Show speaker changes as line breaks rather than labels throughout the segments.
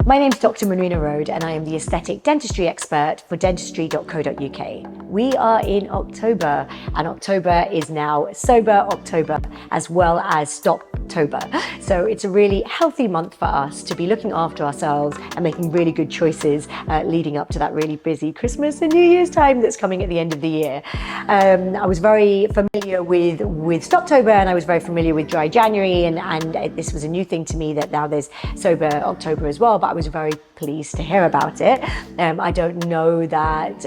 My name's Dr. Manrina Rhode and I am the aesthetic dentistry expert for dentistry.co.uk. We are in October and October is now Sober October as well as Stoptober. So it's a really healthy month for us to be looking after ourselves and making really good choices leading up to that really busy Christmas and New Year's time that's coming at the end of the year. I was very familiar with Stoptober and I was very familiar with Dry January and this was a new thing to me that now there's Sober October as well, but I was very pleased to hear about it. I don't know that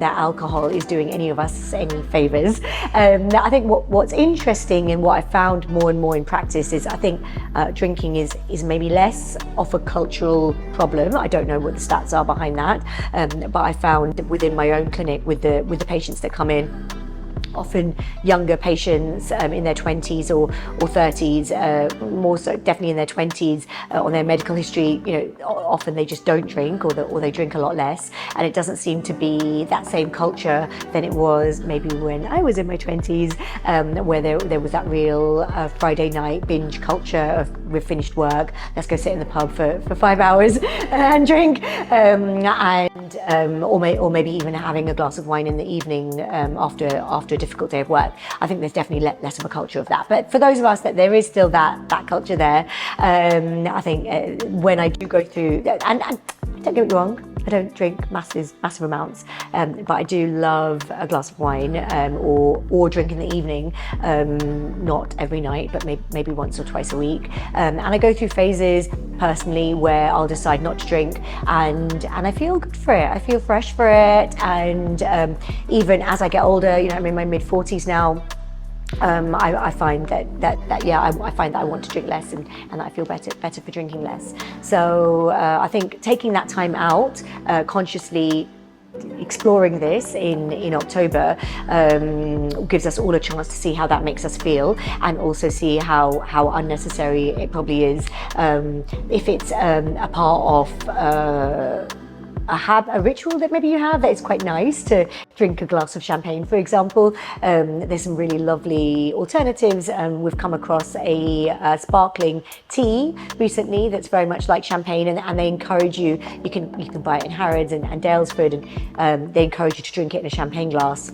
alcohol is doing any of us any favors. I think what's interesting and what I found more and more in practice is I think drinking is maybe less of a cultural problem. I don't know what the stats are behind that, but I found within my own clinic with the patients that come in, often younger patients in their 20s or 30s, more so definitely in their 20s, on their medical history, often they just don't drink or they drink a lot less, and it doesn't seem to be that same culture than it was maybe when I was in my 20s, where there was that real Friday night binge culture of we've finished work, let's go sit in the pub for 5 hours and drink, or maybe even having a glass of wine in the evening after a difficult day of work. I think there's definitely less of a culture of that. But for those of us that there is still that culture there, I think when I do go through, and don't get me wrong, I don't drink massive amounts, but I do love a glass of wine or drink in the evening, not every night, but maybe once or twice a week. And I go through phases personally where I'll decide not to drink, and I feel good for it. I feel fresh for it, and even as I get older, I'm in my mid-40s now. I find that I find that I want to drink less and I feel better for drinking less. So I think taking that time out, consciously exploring this in October gives us all a chance to see how that makes us feel, and also see how unnecessary it probably is if it's a part of a ritual that maybe you have that it's quite nice to drink a glass of champagne, for example. There's some really lovely alternatives. We've come across a sparkling tea recently that's very much like champagne, and they encourage you can buy it in Harrods and Dalesford, and they encourage you to drink it in a champagne glass.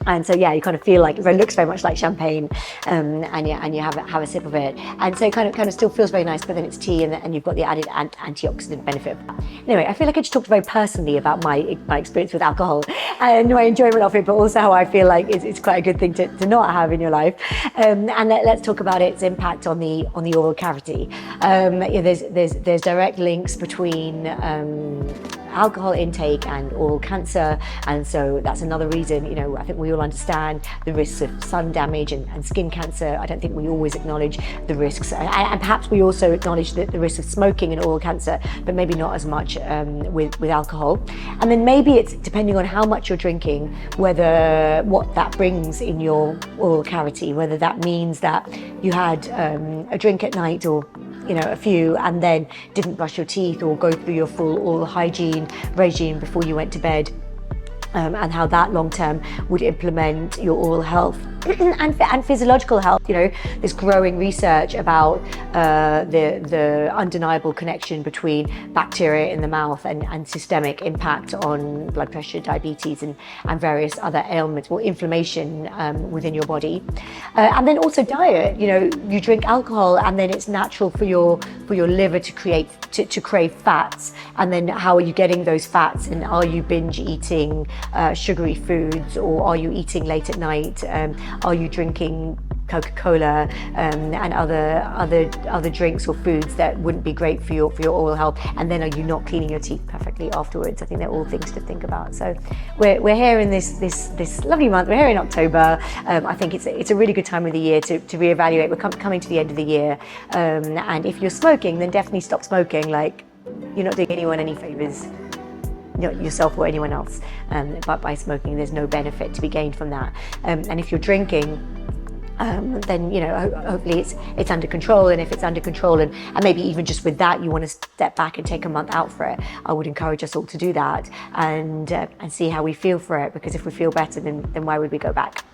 And so, you kind of feel like it looks very much like champagne, and you have a sip of it, and so it kind of still feels very nice. But then it's tea, and you've got the added antioxidant benefit of that. Anyway, I feel like I just talked very personally about my experience with alcohol and my enjoyment of it, but also how I feel like it's quite a good thing to not have in your life. And let's talk about its impact on the oral cavity. There's direct links between alcohol intake and oral cancer, and so that's another reason. I think we all understand the risks of sun damage and skin cancer. I don't think we always acknowledge the risks, and perhaps we also acknowledge the risk of smoking and oral cancer, but maybe not as much with alcohol. And then maybe it's depending on how much you're drinking, what that brings in your oral cavity, whether that means that you had a drink at night or a few, and then didn't brush your teeth or go through your full oral hygiene regime before you went to bed, and how that long-term would implement your oral health and physiological health. There's growing research about the undeniable connection between bacteria in the mouth and systemic impact on blood pressure, diabetes, and various other ailments or inflammation within your body. And then also diet. You drink alcohol, and then it's natural for your liver to crave fats. And then how are you getting those fats? And are you binge eating sugary foods, or are you eating late at night? Are you drinking Coca-Cola and other drinks or foods that wouldn't be great for your oral health? And then are you not cleaning your teeth perfectly afterwards? I think they're all things to think about. So we're here in this lovely month. We're here in October. I think it's a really good time of the year to reevaluate. We're coming to the end of the year, and if you're smoking, then definitely stop smoking. You're not doing anyone any favors, yourself or anyone else, but by smoking there's no benefit to be gained from that. And if you're drinking, then hopefully it's under control, and if it's under control and maybe even just with that you want to step back and take a month out for it, I would encourage us all to do that and see how we feel for it, because if we feel better, then why would we go back?